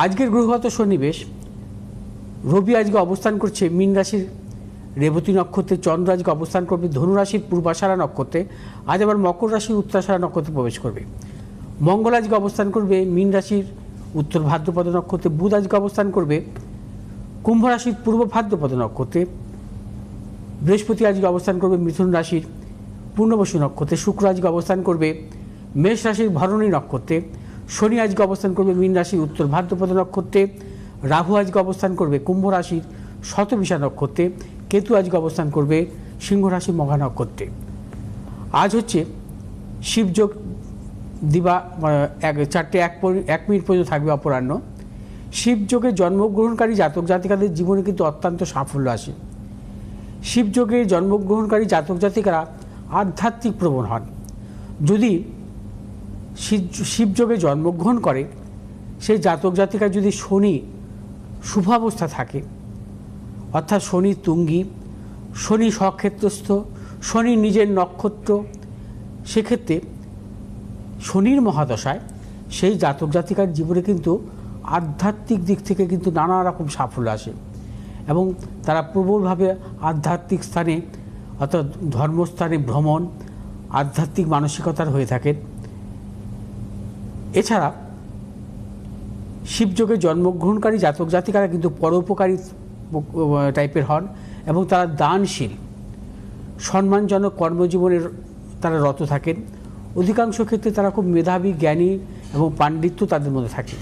আজকের গ্রহগত সন্নিবেশ, রবি আজকে অবস্থান করছে মীন রাশির রেবতী নক্ষত্রে, চন্দ্র আজকে অবস্থান করবে ধনু রাশির পূর্বাষাঢ়া নক্ষত্রে, আজ আবার মকর রাশির উত্তরাষাঢ়া নক্ষত্রে প্রবেশ করবে। মঙ্গল আজকে অবস্থান করবে মীন রাশির উত্তর ভাদ্রপদ নক্ষত্রে, বুধ আজকে অবস্থান করবে কুম্ভ রাশির পূর্ব ভাদ্রপদ নক্ষত্রে, বৃহস্পতি আজকে অবস্থান করবে মিথুন রাশির পূর্ণবসু নক্ষত্রে, শুক্র আজকে অবস্থান করবে মেষ রাশির ভরণী নক্ষত্রে, শনি আজকে অবস্থান করবে মীন রাশির উত্তর ভাদ্রপদ নক্ষত্রে, রাহু আজকে অবস্থান করবে কুম্ভ রাশির শতবিশা নক্ষত্রে, কেতু আজকে অবস্থান করবে সিংহ রাশির মঘা নক্ষত্রে। আজ হচ্ছে শিবযোগ, দিবা 4টা 1 মিনিট পর্যন্ত থাকবে অপরাহ্ন। শিবযোগে জন্মগ্রহণকারী জাতক জাতিকাদের জীবনে কিন্তু অত্যন্ত সাফল্য আসে। শিবযোগে জন্মগ্রহণকারী জাতক জাতিকারা আধ্যাত্মিক প্রবণ হন। যদি শিবযোগে জন্মগ্রহণ করে সেই জাতক জাতিকা যদি শনি শুভাবস্থা থাকে, অর্থাৎ শনি তুঙ্গি, শনি স্বক্ষেত্রস্থ, শনি নিজের নক্ষত্র, সেক্ষেত্রে শনির মহাদশায় সেই জাতক জাতিকার জীবনে কিন্তু আধ্যাত্মিক দিক থেকে কিন্তু নানা রকম সাফল্য আসে এবং তারা প্রবলভাবে আধ্যাত্মিক স্থানে অর্থাৎ ধর্মস্থানে ভ্রমণ, আধ্যাত্মিক মানসিকতার হয়ে থাকেন। এছাড়া শিবযোগে জন্মগ্রহণকারী জাতক জাতিকারা কিন্তু পরোপকারী টাইপের হন এবং তারা দানশীল, সম্মানজনক কর্মজীবনের তারা রত থাকেন। অধিকাংশ ক্ষেত্রে তারা খুব মেধাবী, জ্ঞানী এবং পাণ্ডিত্য তাদের মধ্যে থাকে।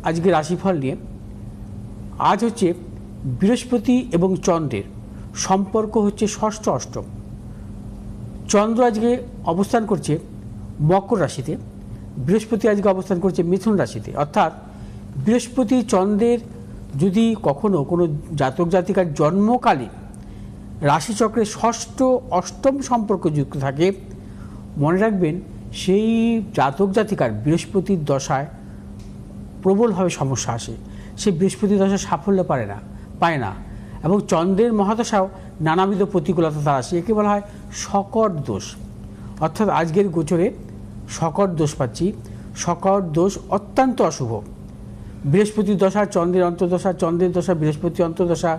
আজকে রাশিফল নিয়ে। আজ হচ্ছে বৃহস্পতি এবং চন্দ্রের সম্পর্ক হচ্ছে ষষ্ঠ অষ্টম। চন্দ্র আজকে অবস্থান করছে মকর রাশিতে, বৃহস্পতি আজকে অবস্থান করছে মিথুন রাশিতে। অর্থাৎ বৃহস্পতি চন্দ্রের যদি কখনো কোনো জাতক জাতিকার জন্মকালীন রাশিচক্রের ষষ্ঠ অষ্টম সম্পর্ক যুক্ত থাকে, মনে রাখবেন সেই জাতক জাতিকার বৃহস্পতির দশায় প্রবলভাবে সমস্যা আসে। সে বৃহস্পতির দশা সাফল্য পায় না এবং চন্দ্রের মহাদশাও নানাবিধ প্রতিকূলতা তার আসে। একে বলা হয় শকট দোষ। অর্থাৎ আজকের গোচরে শকট দোষ পাচ্ছি। শকট দোষ অত্যন্ত অশুভ। বৃহস্পতির দশা, চন্দ্রের অন্তর্দশা, চন্দ্রের দশা, বৃহস্পতি অন্তর্দশা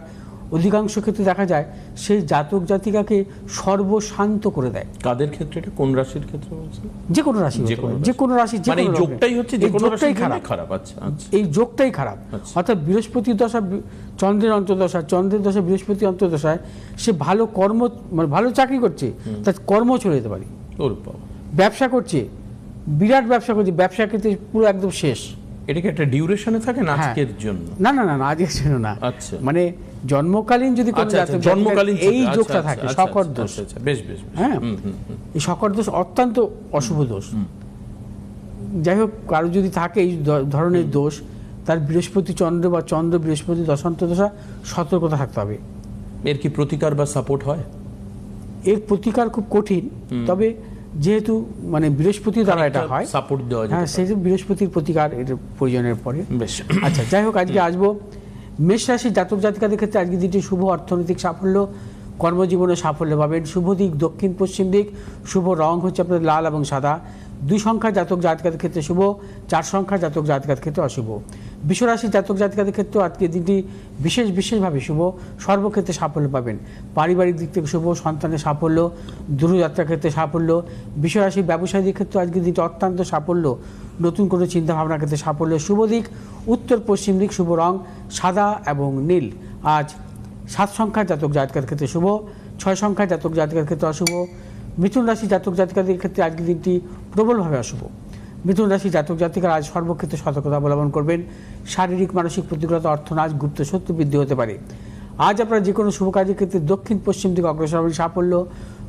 অধিকাংশ ক্ষেত্রে দেখা যায় সেই জাতক জাতিকাকে সর্বশান্ত করে দেয়। কাদের ক্ষেত্রে এটা, কোন রাশির ক্ষেত্রে বলছেন? যে কোনো রাশি, যে কোনো রাশি, মানে এই যোগটাই হচ্ছে যে কোনো রাশির জন্য খারাপ। আচ্ছা, এই যোগটাই খারাপ। অর্থাৎ বৃহস্পতির দশা চন্দ্রের অন্তর্দশা, চন্দ্রের দশা বৃহস্পতি অন্তর্দশায় সে ভালো কর্ম, মানে ভালো চাকরি করছে, তার কর্ম চলে যেতে পারে। ব্যবসা করছে, বিরাট ব্যবসা করছে, ব্যবসা ক্ষেত্রে পুরো একদম শেষ। এটা কি একটা ডিউরেশনে থাকে না আজকের জন্য? না, আজকের জন্য না। আচ্ছা, মানে জন্মকালীন যদি কোনো জন্মকালীন এই যোগটা থাকে, শকট দোষ। বেশ, হ্যাঁ, এই শকট দোষ অত্যন্ত অশুভ দোষ। যাই হোক, কারো যদি থাকে এই ধরনের দোষ, তার বৃহস্পতি চন্দ্র বা চন্দ্র বৃহস্পতি দশান্তদশা সতর্কতা থাকতে হবে। এর কি প্রতিকার বা সাপোর্ট হয়? এর প্রতিকার খুব কঠিন, তবে যেহেতু মানে বৃহস্পতি দ্বারা এটা হয়, সাপোর্ট দেওয়া যায়। হ্যাঁ, সেই বৃহস্পতির প্রতিকার এর প্রয়োজনের পরে। বেশ, আচ্ছা, যাই হোক, আজকে আসবো মেষ রাশির জাতক জাতিকাদের ক্ষেত্রে। আজকে দিনটি শুভ অর্থনৈতিক সাফল্য, কর্মজীবনে সাফল্য পাবেন। শুভ দিক দক্ষিণ পশ্চিম দিক, শুভ রং হচ্ছে আপনাদের লাল এবং সাদা। 2 সংখ্যা জাতক জাতিকাদের ক্ষেত্রে শুভ, 4 সংখ্যা জাতক জাতিকাদের ক্ষেত্রে অশুভ। বিশ্বরাশির জাতক জাতিকাদের ক্ষেত্রে আজকে দিনটি বিশেষভাবে শুভ, সর্বক্ষেত্রে সাফল্য পাবেন। পারিবারিক দিক থেকে শুভ, সন্তানের সাফল্য, দূরযাত্রার ক্ষেত্রে সাফল্য। বিশ্বরাশির ব্যবসায়ীদের ক্ষেত্রে আজকে দিনটি অত্যন্ত সাফল্য, নতুন কোনো চিন্তাভাবনার ক্ষেত্রে সাফল্য। শুভ দিক উত্তর পশ্চিম দিক, শুভ রং সাদা এবং নীল। আজ 7 সংখ্যা জাতক জাতিকাদের ক্ষেত্রে শুভ, 6 সংখ্যা জাতক জাতিকাদের ক্ষেত্রে অশুভ। মিথুন রাশি জাতক জাতিকাদের ক্ষেত্রে আজকের দিনটি প্রবলভাবে অশুভ। মিথুন রাশি জাতক জাতিকারা আজ সর্বক্ষেত্রে সতর্কতা অবলম্বন করবেন। শারীরিক মানসিক প্রতিকূলতা, অর্থনাশ, গুপ্ত শত্রু বৃদ্ধি হতে পারে। আজ আপনারা যে কোনো শুভ কাজের ক্ষেত্রে দক্ষিণ পশ্চিম দিকে অগ্রসর হবেন, সাফল্য।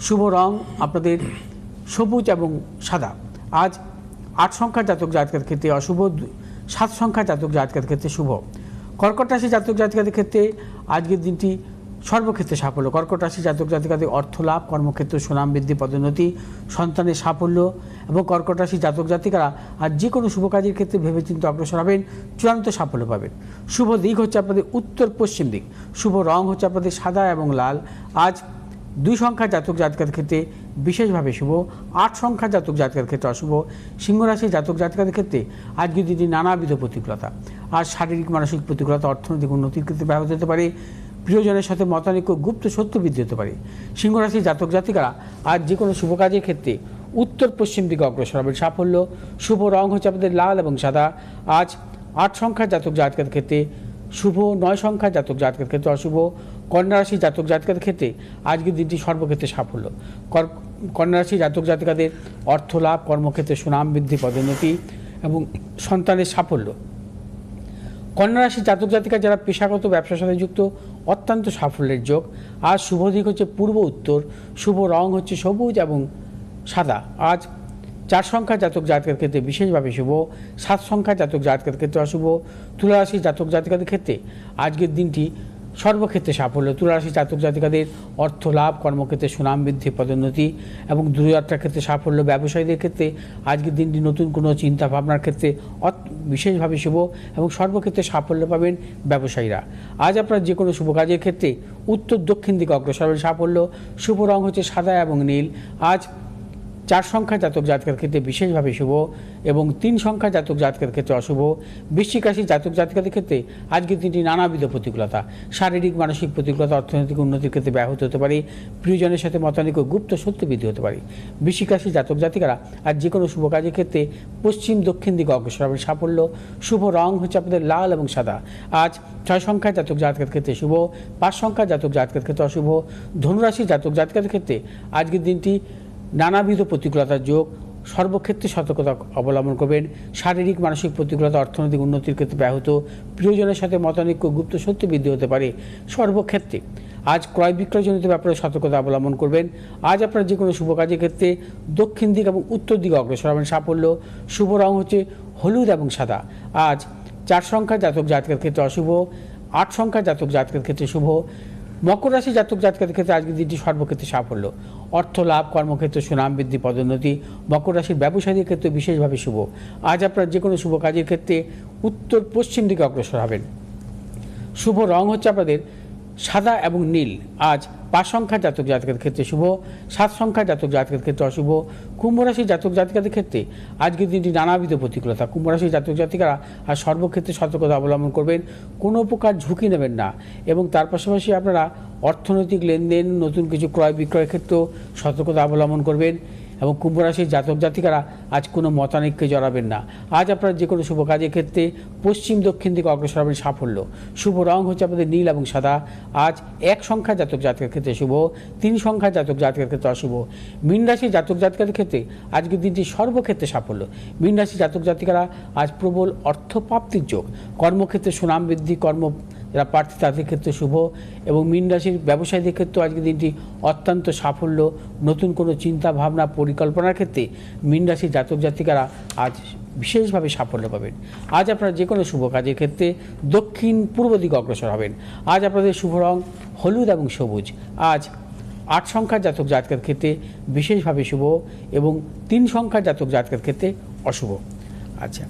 শুভ রং আপনাদের সবুজ এবং সাদা। আজ 8 সংখ্যা জাতক জাতিকাদের ক্ষেত্রে অশুভ, 7 সংখ্যা জাতক জাতিকাদের ক্ষেত্রে শুভ। কর্কট রাশি জাতক জাতিকাদের ক্ষেত্রে আজকের দিনটি সর্বক্ষেত্রে সাফল্য। কর্কট রাশি জাতক জাতিকাদের অর্থ লাভ, কর্মক্ষেত্রে সুনাম বৃদ্ধি, পদোন্নতি, সন্তানের সাফল্য এবং কর্কট রাশি জাতক জাতিকারা আর যে কোনো শুভ কাজের ক্ষেত্রে ভেবেচিন্তে অগ্রসর হবেন, চূড়ান্ত সাফল্য পাবেন। শুভ দিক হচ্ছে আপনাদের উত্তর পশ্চিম দিক, শুভ রং হচ্ছে আপনাদের সাদা এবং লাল। আজ 2 সংখ্যার জাতক জাতিকাদের ক্ষেত্রে বিশেষভাবে শুভ। 8 সংখ্যার জাতক জাতিকাদের ক্ষেত্রে অশুভ। সিংহ রাশির জাতক জাতিকাদের ক্ষেত্রে আজকের দিনটি নানাবিধ প্রতিকূলতা, আর শারীরিক মানসিক প্রতিকূলতা অর্থনৈতিক উন্নতির ক্ষেত্রে ব্যাহত হতে পারে। প্রিয়জনের সাথে মতানৈক্য, গুপ্ত সত্য বৃদ্ধি হতে পারে। সিংহ রাশির জাতক জাতিকারা আজ যে কোনো শুভ কাজের ক্ষেত্রে উত্তর পশ্চিম দিকে অগ্রসর হবেন। সাফল্য, শুভ রং হচ্ছে আপনাদের লাল এবং সাদা। আজ 8 সংখ্যার জাতক জাতিকাদের ক্ষেত্রে শুভ, 9 সংখ্যার জাতক জাতকের ক্ষেত্রে অশুভ। কন্যা রাশি জাতক জাতিকাদের ক্ষেত্রে আজকের দিনটি সর্বক্ষেত্রে সাফল্য। কন্যা রাশি জাতক জাতিকাদের অর্থ লাভ, কর্মক্ষেত্রে সুনাম বৃদ্ধি, পদোন্নতি এবং সন্তানের সাফল্য। কন্যা রাশি জাতক জাতিকা যারা পেশাগত ব্যবসার সাথে যুক্ত, অত্যন্ত সাফল্যের যোগ। আজ শুভ দিক হচ্ছে পূর্ব উত্তর, শুভ রং হচ্ছে সবুজ এবং সাদা। আজ 4 সংখ্যার জাতক জাতকের ক্ষেত্রে বিশেষভাবে শুভ, 7 সংখ্যার জাতক জাতকের ক্ষেত্রে অশুভ। তুলা রাশির জাতক জাতিকাদের ক্ষেত্রে আজকের দিনটি সর্বক্ষেত্রে সাফল্য। তুলা রাশির জাতক জাতিকাদের অর্থ লাভ, কর্মক্ষেত্রে সুনাম বৃদ্ধি, পদোন্নতি এবং দূরযাত্রার ক্ষেত্রে সাফল্য। ব্যবসায়ীদের ক্ষেত্রে আজকের দিনটি নতুন কোনো চিন্তা ভাবনার ক্ষেত্রে বিশেষভাবে শুভ এবং সর্বক্ষেত্রে সাফল্য পাবেন ব্যবসায়ীরা। আজ আপনার যে কোনো শুভ কাজের ক্ষেত্রে উত্তর দক্ষিণ দিকে অগ্রসর হবেন। সাফল্য, শুভ রং হচ্ছে সাদা এবং নীল। আজ 4 সংখ্যার জাতক জাতকের ক্ষেত্রে বিশেষভাবে শুভ এবং 3 সংখ্যার জাতক জাতকের ক্ষেত্রে অশুভ। বৃশ্চিক রাশির জাতক জাতিকাদের ক্ষেত্রে আজকের দিনটি নানাবিধ প্রতিকূলতা, শারীরিক মানসিক প্রতিকূলতা অর্থনৈতিক উন্নতির ক্ষেত্রে ব্যাহত হতে পারে। প্রিয়জনের সাথে মতানৈক্য, গুপ্ত সত্য বৃদ্ধি হতে পারে। বৃশ্চিক রাশির জাতক জাতিকারা আজ যে কোনো শুভ কাজের ক্ষেত্রে পশ্চিম দক্ষিণ দিকে অগ্রসর হবেন। সাফল্য, শুভ রং হচ্ছে আপনাদের লাল এবং সাদা। আজ 6 সংখ্যার জাতক জাতকের ক্ষেত্রে শুভ, 5 সংখ্যার জাতক জাতকের ক্ষেত্রে অশুভ। ধনুরাশির জাতক জাতিকাদের ক্ষেত্রে আজকের দিনটি নানাবিধ প্রতিকূলতার যোগ। সর্বক্ষেত্রে সতর্কতা অবলম্বন করবেন। শারীরিক মানসিক প্রতিকূলতা অর্থনৈতিক উন্নতির ক্ষেত্রে ব্যাহত। প্রিয়জনের সাথে মতানৈক্য, গুপ্ত সত্য বৃদ্ধি হতে পারে। সর্বক্ষেত্রে আজ ক্রয় বিক্রয়জনিত ব্যাপারে সতর্কতা অবলম্বন করবেন। আজ আপনার যে কোনো শুভ কাজের ক্ষেত্রে দক্ষিণ দিক এবং উত্তর দিকে অগ্রসর হবেন। সাফল্য, শুভ রং হচ্ছে হলুদ এবং সাদা। আজ 4 সংখ্যার জাতক জাতকের ক্ষেত্রে অশুভ, 8 সংখ্যার জাতক জাতকের ক্ষেত্রে শুভ। মকর রাশি জাতক জাতকের ক্ষেত্রে আজকের দিনটি সর্বক্ষেত্রে সাফল্য, অর্থ লাভ, কর্মক্ষেত্রে সুনাম বৃদ্ধি, পদোন্নতি। মকর রাশির ব্যবসায়ীদের ক্ষেত্রে বিশেষভাবে শুভ। আজ আপনার যে কোনো শুভ কাজের ক্ষেত্রে উত্তর পশ্চিম দিকে অগ্রসর হবেন। শুভ রং হচ্ছে আপনাদের সাদা এবং নীল। আজ 5 সংখ্যার জাতক জাতকের ক্ষেত্রে শুভ, 7 সংখ্যার জাতক জাতকের ক্ষেত্রে অশুভ। কুম্ভ রাশির জাতক জাতিকাদের ক্ষেত্রে আজকের দিনটি নানাবিধ প্রতিকূলতা। কুম্ভ রাশির জাতক জাতিকারা আর সর্বক্ষেত্রে সতর্কতা অবলম্বন করবেন। কোনো প্রকার ঝুঁকি নেবেন না এবং তার পাশাপাশি আপনারা অর্থনৈতিক লেনদেন, নতুন কিছু ক্রয় বিক্রয়ের ক্ষেত্রেও সতর্কতা অবলম্বন করবেন এবং কুম্ভ রাশির জাতক জাতিকারা আজ কোনো মতানৈক্যে জড়াবেন না। আজ আপনারা যে কোনো শুভ কাজের ক্ষেত্রে পশ্চিম দক্ষিণ দিকে অগ্রসর হবেন। সাফল্য, শুভ রং হচ্ছে আপনাদের নীল এবং সাদা। আজ 1 সংখ্যার জাতক জাতকের ক্ষেত্রে শুভ, 3 সংখ্যার জাতক জাতকের ক্ষেত্রে অশুভ। মীন রাশির জাতক জাতিকাদের ক্ষেত্রে আজকের দিনটি সর্বক্ষেত্রে সাফল্য। মীন রাশির জাতক জাতিকারা আজ প্রবল অর্থপ্রাপ্তির যোগ। কর্মক্ষেত্রে সুনাম বৃদ্ধি, যারা প্রার্থী তাদের ক্ষেত্রে শুভ এবং মীন রাশির ব্যবসায়ীদের ক্ষেত্রে আজকের দিনটি অত্যন্ত সাফল্য। নতুন কোনো চিন্তা ভাবনা পরিকল্পনার ক্ষেত্রে মীন রাশির জাতক জাতিকারা আজ বিশেষভাবে সাফল্য পাবেন। আজ আপনারা যে কোনো শুভ কাজের ক্ষেত্রে দক্ষিণ পূর্ব দিকে অগ্রসর হবেন। আজ আপনাদের শুভ রং হলুদ এবং সবুজ। আজ 8 সংখ্যার জাতক জাতকের ক্ষেত্রে বিশেষভাবে শুভ এবং 3 সংখ্যার জাতক জাতকের ক্ষেত্রে অশুভ। আচ্ছা,